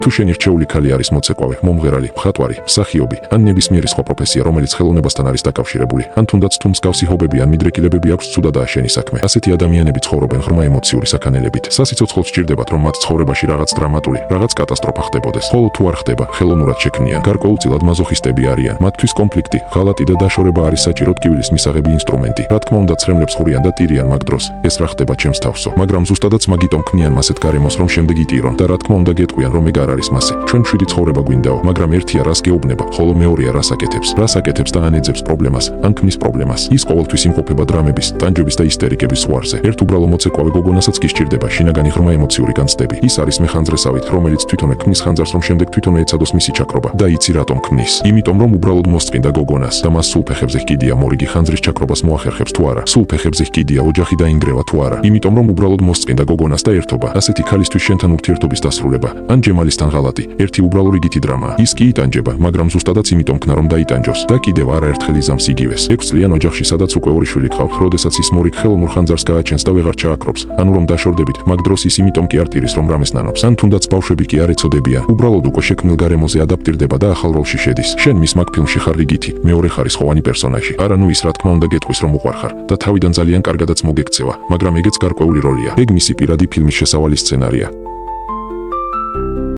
თუ შენი რჩეული ქალი არის მოცეკვავე, მომღერალი, მხატვარი, მსახიობი, ან ნებისმიერი სხვა პროფესია, რომელიც ხელოვნებასთან არის დაკავშირებული, ან თუნდაც თუ მსგავსი ჰობები ან მიდრეკილებები აქვს, ცუდადაა შენი საქმე. ასეთი ადამიანები ცხოვრობენ ღრმა ემოციური საქანელებით. სასიცოცხლოდ სჭირდებათ, რომ მათ ცხოვრებაში რაღაც დრამატული, რაღაც კატასტროფა ხდებოდეს. ხოლო თუ არ ხდება, ხელოვნურად შექმნიან, გარკვეულწილად მაზოხისტები არიან. მათთვის კონფლიქტი, ღალატი და დაშორება არის საჭირო ტკივილის მისაღები ინსტრუმენტი. რა თქმა უნდა, ცრემლებს ხურიან და ტირიან მაგ დროს. ეს რა ხდება ჩემს თავსო, მაგრამ ზუსტადაც მაგიტომ ქმნიან მასეთ გარემოს, რომ შემდეგ იტირონ და რა თქმა უნდა გეტყვიან, რომ ეგ არ არის მასე. ჩვენ მშვიდი ცხოვრება გვინდაო, მაგრამ ერთია რას გეუბნება, ხოლო მეორეა რას აკეთებს. რას აკეთებს და ანეძებს პრობლემას, ან ქმნის პრობლემას. ის ყოველთვის იმყოფება დრამების, ტანჯების და ისტერიკების ზღვარზე. ერთ უბრალო მოცეკვავე გოგონასაც კი სჭირდება შინაგანი ღრმა ემოციური განცდები. ის არის მეხანძრესავით, რომელიც თვითონ ქმნის ხანძარს, რომ შემდეგ თვითონ ეცადოს მისი ჩაქრობა. და იცი რატომ ქმნის? იმიტომ რომ უბრალოდ მოსწინდა გოგონას და მას სულ ფეხებზე ჰკიდია მორიგი ხანძრის ჩაქრობას მოახერხებს თუ არა. სულ ფეხებზე ჰკიდია ოჯახი დაინგრევა თუ არა. იმიტომ რომ უბრალოდ მოსწინდა გოგონას და ერთობა. ასეთი ქალისთვის შენთან ურთიერთობის დასრულება, ან ჯემალისთან ღალატი, ერთი უბრალო რიგითი დრამაა. ის კი იტანჯება, მაგრამ ზუსტადაც იმიტომ ქნა რომ დაიტანჯოს. და კიდევ არაერთხელ იზამს იგივეს. 6 წლიან ოჯახში, სადაც უკვე 2 შვილი ყავთ, როდესაც ის მორიგ ხელოვნურ ხანძარს გააჩენს და ვეღარ ჩააქრობს. ანუ რომ დაშორდებით, მაგ დროს ის იმიტომ კი არ ტირის, რომ რამეს ნანობს. ან თუნდაც ბავშვები კი არ ეცოდებიან. უბრალოდ უკვე შექმნილ გარემოზე ადაპტირდება და ახალ როლში შედის. შენ მის მაგ ფილმში ხარ რიგითი, მეორე ხარისხოვანი პერსონაჟი. არა ნუ ის რა თქმა უნდა გეტყვის რომ უყვარხარ და თავიდან ძალიან კარგადაც მოგექცევა, მაგრამ ეგეც გარკვეული როლია. ეგ მისი პირადი ფილმის შესავალი სცენარია.